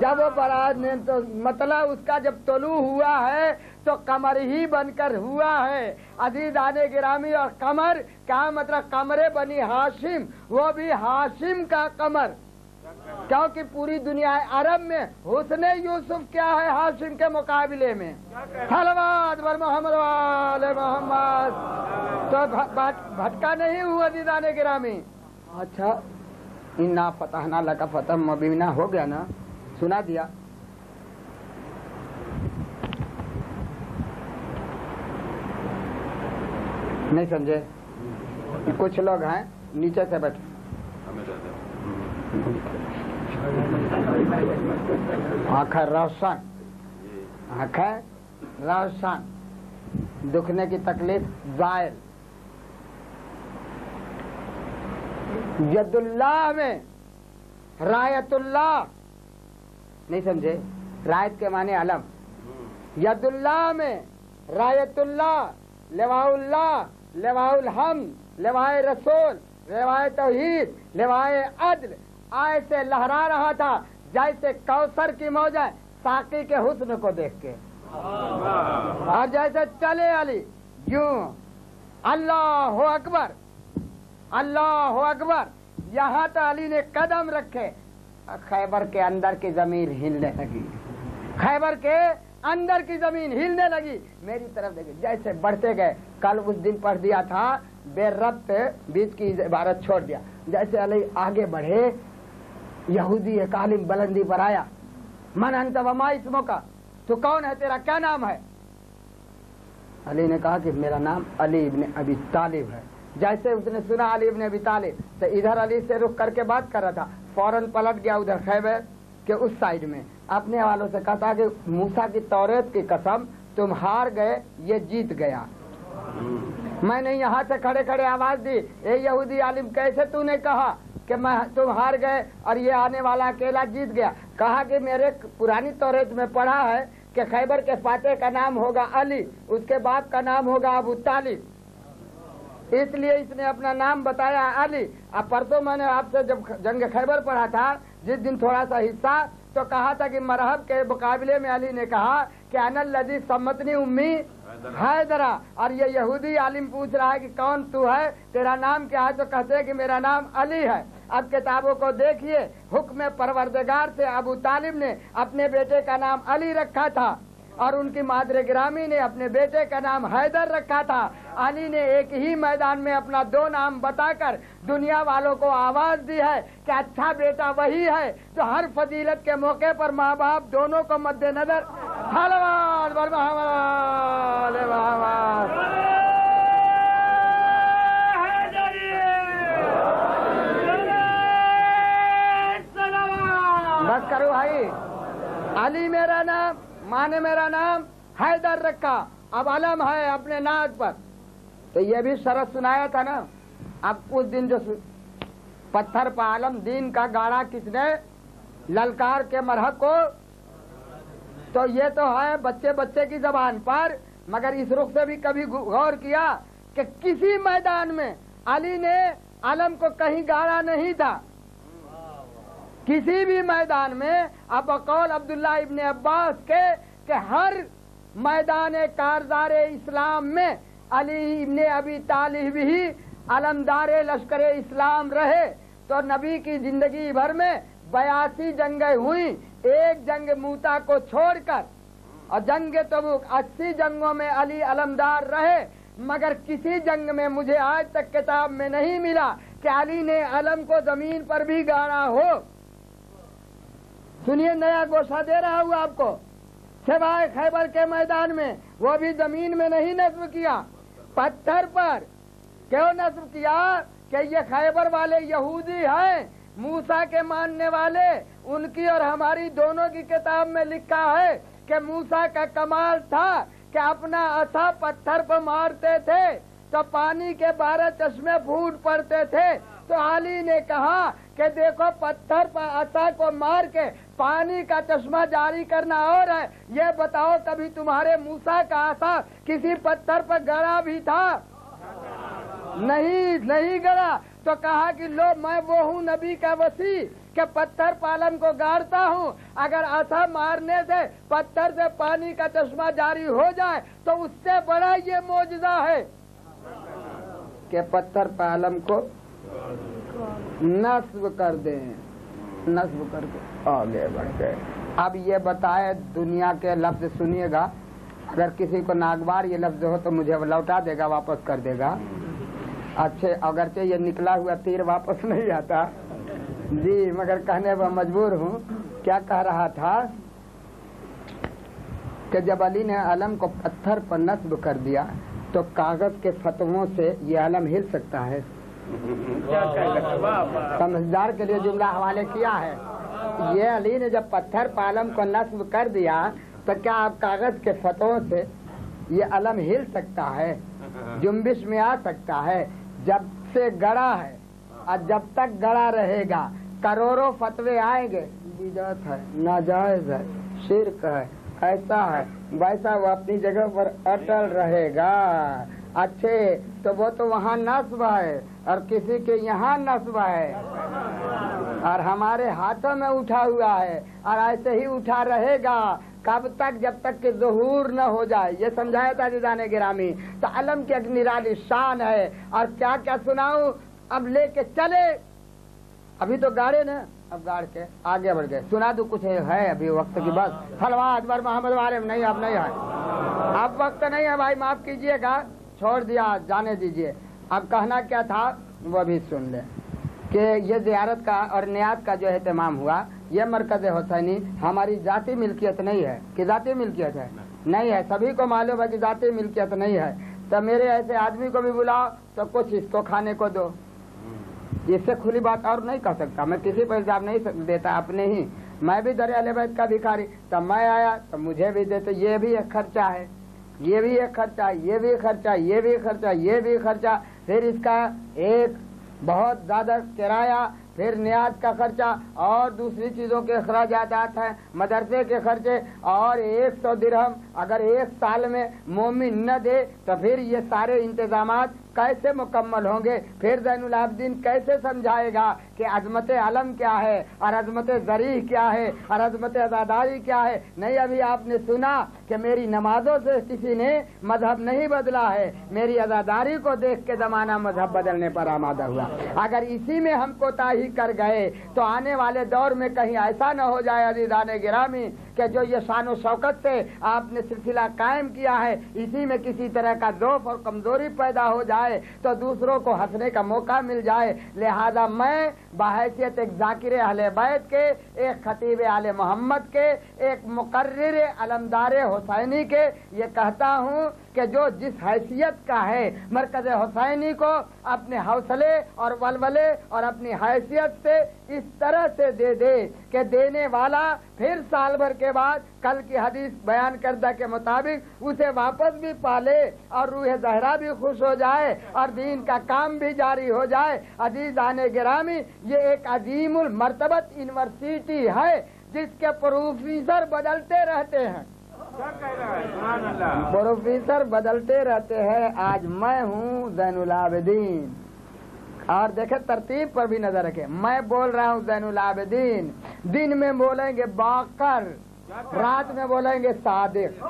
جب وہ برات نے تو مطلب اس کا جب طلوع ہوا ہے تو قمر ہی بن کر ہوا ہے عزیزان گرامی. اور قمر کیا مطلب؟ قمر بنی ہاشم، وہ بھی ہاشم کا قمر، کیونکہ پوری دنیا عرب میں حسن یوسف کیا ہے ہاشم کے مقابلے میں؟ صلوات بر محمد و آل محمد. تو بھٹکا نہیں ہوا عزیزان گرامی. اچھا انا فتحنا لک فتحا مبینا ہو گیا نا، سنا دیا. نہیں سمجھے؟ کچھ لوگ ہیں نیچے سے بیٹھے. آنکھیں روشن، آنکھیں روشن، دکھنے کی تکلیف زائل. ید اللہ میں رایت اللہ، نہیں سمجھے؟ رایت کے معنی علم. ید اللہ میں رایت اللہ، لواء اللہ، لواء الحمد، لواء رسول، لواء توحید، لواء عدل ایسے لہرا رہا تھا جیسے کوثر کی موجیں ساقی کے حسن کو دیکھ کے. اور جیسے چلے علی یوں اللہ اکبر اللہ اکبر، یہاں تو علی نے قدم رکھے خیبر کے اندر کی زمین ہلنے لگی، خیبر کے اندر کی زمین ہلنے لگی. میری طرف دیکھیں جیسے بڑھتے گئے. کل اس دن پڑھ دیا تھا بے ربط بیچ کی عبارت چھوڑ دیا. جیسے علی آگے بڑھے یہودی ایک عالم بلندی پر آیا. من انت وما اسمک، تو کون ہے، تیرا کیا نام ہے؟ علی نے کہا کہ میرا نام علی ابن ابی طالب ہے. جیسے اس نے سنا علی ابن ابی طالب تو ادھر علی سے رخ کر کے بات کر رہا تھا، فوراً پلٹ گیا ادھر خیبر کہ اس سائیڈ میں اپنے والوں سے کہا کہ موسیٰ کی توریت کی قسم تم ہار گئے، یہ جیت گیا. میں نے یہاں سے کھڑے کھڑے آواز دی، اے یہودی عالم کیسے تو نے کہا کہ تم ہار گئے اور یہ آنے والا اکیلا جیت گیا؟ کہا کہ میرے پرانی توریت میں پڑھا ہے کہ خیبر کے فاتح کا نام ہوگا علی، اس کے باپ کا نام ہوگا ابو طالب، اس لیے اس نے اپنا نام بتایا علی. اب پرسوں میں نے آپ سے جب جنگ خیبر پڑھا تھا جس دن تھوڑا سا حصہ تو کہا تھا کہ مرحب کے مقابلے میں علی نے کہا کہ انا الذی سمتنی امی حیدرا. اور یہ یہودی عالم پوچھ رہا ہے کہ کون تو ہے، تیرا نام کیا ہے؟ تو کہتے ہیں کہ میرا نام علی ہے. اب کتابوں کو دیکھیے، حکم پروردگار سے ابو طالب نے اپنے بیٹے کا نام علی رکھا تھا اور ان کی مادر گرامی نے اپنے بیٹے کا نام حیدر رکھا تھا. علی نے ایک ہی میدان میں اپنا دو نام بتا کر دنیا والوں کو آواز دی ہے کہ اچھا بیٹا وہی ہے جو ہر فضیلت کے موقع پر ماں باپ دونوں کو مد نظر صلوات بر محمد علی محمد. بس کرو بھائی، علی میرا نام، ماں نے میرا نام حیدر رکھا، اب علم ہے اپنے ناز پر. تو یہ بھی شرط سنایا تھا نا. اب اس دن جو پتھر پہ عالم دین کا گاڑا کس نے للکار کے مرحب کو، تو یہ تو ہے بچے بچے کی زبان پر، مگر اس رخ سے بھی کبھی غور کیا کہ کسی میدان میں علی نے علم کو کہیں گاڑا نہیں تھا، کسی بھی میدان میں. اب قول عبداللہ ابن عباس کے کہ ہر میدان کارزار اسلام میں علی ابن ابی طالب ہی علمدار لشکر اسلام رہے. تو نبی کی زندگی بھر میں 82 جنگیں ہوئیں، ایک جنگ موتا کو چھوڑ کر، اور جنگ تبوک 80 جنگوں میں علی علمدار رہے. مگر کسی جنگ میں مجھے آج تک کتاب میں نہیں ملا کہ علی نے علم کو زمین پر بھی گاڑا ہو. سنیے، نیا گوشہ دے رہا ہوں آپ کو، سوائے خیبر کے میدان میں، وہ بھی زمین میں نہیں نصب کیا، پتھر پر. کیوں نصب کیا؟ کہ یہ خیبر والے یہودی ہیں، موسیٰ کے ماننے والے. ان کی اور ہماری دونوں کی کتاب میں لکھا ہے کہ موسیٰ کا کمال تھا کہ اپنا عصا پتھر پر مارتے تھے تو پانی کے 12 چشمے پھوٹ پڑتے تھے. تو علی نے کہا کہ دیکھو پتھر پر عصا کو مار کے پانی کا چشمہ جاری کرنا اور ہے، یہ بتاؤ کبھی تمہارے موسیٰ کا عصا کسی پتھر پر گڑا بھی تھا؟ نہیں گڑا. تو کہا کہ لو میں وہ ہوں نبی کا وسیع کہ پتھر پالم کو گاڑتا ہوں، اگر ایسا مارنے سے پتھر سے پانی کا چشمہ جاری ہو جائے تو اس سے بڑا یہ معجزہ ہے کہ پتھر پالم کو نصب کر دیں، نصب کر کے آگے بڑھ گئے۔ اب یہ بتائے دنیا کے لفظ سنیے گا، اگر کسی کو ناگوار یہ لفظ ہو تو مجھے لوٹا دے گا، واپس کر دے گا۔ اچھے اگرچہ یہ نکلا ہوا تیر واپس نہیں آتا جی، مگر کہنے پر مجبور ہوں۔ کیا کہہ رہا تھا کہ جب علی نے علم کو پتھر پر نصب کر دیا تو کاغذ کے فتووں سے یہ علم ہل سکتا ہے؟ سمجھدار کے لیے جملہ حوالے کیا ہے۔ یہ علی نے جب پتھر پر علم کو نصب کر دیا تو کیا آپ کاغذ کے فتووں سے یہ علم ہل سکتا ہے، جنبش میں آ سکتا ہے؟ جب سے گڑا ہے اور جب تک گڑا رہے گا کروڑوں فتوے آئیں گے، بدعت ہے، ناجائز ہے، شرک ہے، ایسا ہے ویسا، وہ اپنی جگہ پر اٹل رہے گا۔ اچھے تو وہ تو وہاں نصب ہے اور کسی کے یہاں نصب ہے اور ہمارے ہاتھوں میں اٹھا ہوا ہے اور ایسے ہی اٹھا رہے گا۔ کب تک؟ جب تک کہ ظہور نہ ہو جائے۔ یہ سمجھایا تھا عزیزان گرامی۔ تو علم کی ایک نرالی شان ہے، اور کیا کیا سناؤں، اب لے کے چلے، ابھی تو گاڑے نا، اب گاڑ کے آگے بڑھ گئے۔ سنا دو کچھ ہے ابھی وقت کی بس، حلوہ اکبر محمد والے نہیں، اب نہیں ہے، اب وقت نہیں ہے بھائی، معاف کیجئے گا، چھوڑ دیا، جانے دیجئے۔ اب کہنا کیا تھا وہ بھی سن لیں کہ یہ زیارت کا اور نیات کا جو اہتمام ہوا، یہ مرکز حسینی ہماری ذاتی ملکیت نہیں ہے کہ ذاتی ملکیت ہے، نہیں ہے، سبھی کو معلوم ہے کہ ذاتی ملکیت نہیں ہے۔ تو میرے ایسے آدمی کو بھی بلاؤ تو کچھ اس کو کھانے کو دو، اس سے کھلی بات اور نہیں کہہ سکتا میں، کسی پر الزام نہیں دیتا، اپنے ہی، میں بھی در اہل بیت کا بھکاری، تب میں آیا تو مجھے بھی دیتے، یہ بھی ایک خرچہ ہے، یہ بھی ایک خرچہ، یہ بھی خرچہ، یہ بھی خرچہ، یہ بھی خرچہ، پھر اس کا ایک بہت زیادہ کرایہ، پھر نیاز کا خرچہ اور دوسری چیزوں کے اخراجات ہیں، مدرسے کے خرچے، اور 100 درہم اگر ایک سال میں مومن نہ دے تو پھر یہ سارے انتظامات کیسے مکمل ہوں گے؟ پھر زین العابدین کیسے سمجھائے گا کہ عظمت علم کیا ہے اور عظمت ذریح کیا ہے اور عظمت عزاداری کیا ہے؟ نہیں، ابھی آپ نے سنا کہ میری نمازوں سے کسی نے مذہب نہیں بدلا ہے، میری عزاداری کو دیکھ کے زمانہ مذہب بدلنے پر آمادہ ہوا۔ اگر اسی میں ہم کوتاہی کر گئے تو آنے والے دور میں کہیں ایسا نہ ہو جائے عزیزان گرامی کہ جو یہ شان و شوکت سے آپ نے سلسلہ قائم کیا ہے، اسی میں کسی طرح کا ضعف اور کمزوری پیدا ہو جائے تو دوسروں کو ہنسنے کا موقع مل جائے۔ لہذا میں بحیثیت ایک ذاکر اہل بیت کے، ایک خطیب آل محمد کے، ایک مقرر علمدار حسینی کے یہ کہتا ہوں کہ جو جس حیثیت کا ہے مرکز حسینی کو اپنے حوصلے اور ولولے اور اپنی حیثیت سے اس طرح سے دے دے کہ دینے والا پھر سال بھر کے بعد کل کی حدیث بیان کردہ کے مطابق اسے واپس بھی پالے اور روح زہرا بھی خوش ہو جائے اور دین کا کام بھی جاری ہو جائے۔ عزیزان گرامی، یہ ایک عظیم المرتبت یونیورسٹی ہے جس کے پروفیسر بدلتے رہتے ہیں، پروفیسر بدلتے رہتے ہیں۔ آج میں ہوں زین العابدین، اور دیکھیں ترتیب پر بھی نظر رکھیں، میں بول رہا ہوں زین العابدین، دن میں بولیں گے باقر، رات میں بولیں گے صادق۔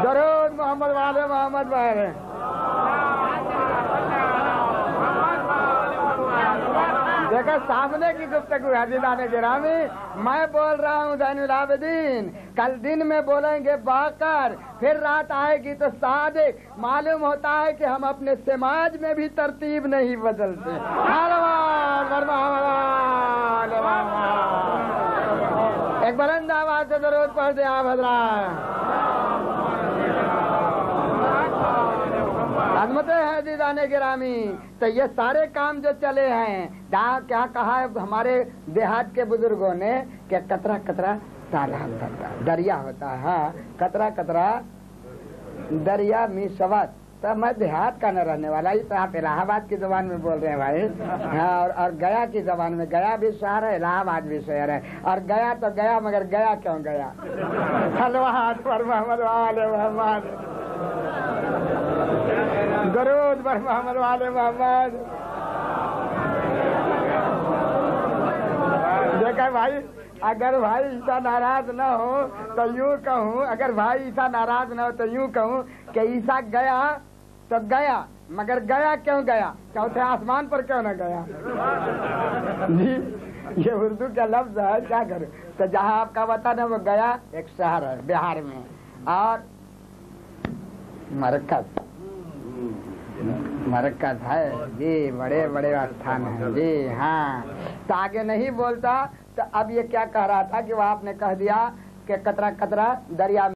درود محمد والے محمد بھائی۔ دیکھا سامنے کی گفتگو عزیزان گرامی، میں بول رہا ہوں زین العابدین، کل دن میں بولیں گے باقر، پھر رات آئے گی تو صادق۔ معلوم ہوتا ہے کہ ہم اپنے سماج میں بھی ترتیب نہیں بدلتے۔ ایک بلند آواز سے درود پڑھ دیں آپ حضرات۔ عظمت ہے عزیزان گرامی۔ تو یہ سارے کام جو چلے ہیں، کیا کہا ہے ہمارے دیہات کے بزرگوں نے کہ قطرہ قطرہ تالاب ہوتا ہے، دریا ہوتا ہے، ہاں قطرہ قطرہ دریا می شوت۔ تو میں دیہات کا نہ رہنے والا، اس آپ الہ آباد کی زبان میں بول رہے ہیں بھائی، ہاں، اور گیا کی زبان میں، گیا بھی شہر ہے، الہ آباد بھی شہر ہے، اور گیا تو گیا، مگر گیا کیوں گیا؟ محمد درود بر محمد والے محمد. دیکھا بھائی, اگر بھائی عیسیٰ ناراض نہ ہو تو یوں کہوں, اگر بھائی عیسیٰ ناراض نہ ہو تو یوں کہوں کہ عیسیٰ گیا تو گیا, مگر گیا کیوں گیا, چوتھے آسمان پر کیوں نہ گیا. جی یہ اردو کا لفظ ہے, کیا کرے. تو جہاں آپ کا وطن ہے وہ گیا ایک شہر ہے بہار میں, اور مرکز ہے جی, بڑے بڑے استھان ہیں جی. ہاں تو آگے نہیں بولتا. تو اب یہ کیا کہہ رہا تھا کہ وہ آپ نے کہہ دیا کہ قطرہ قطرہ دریا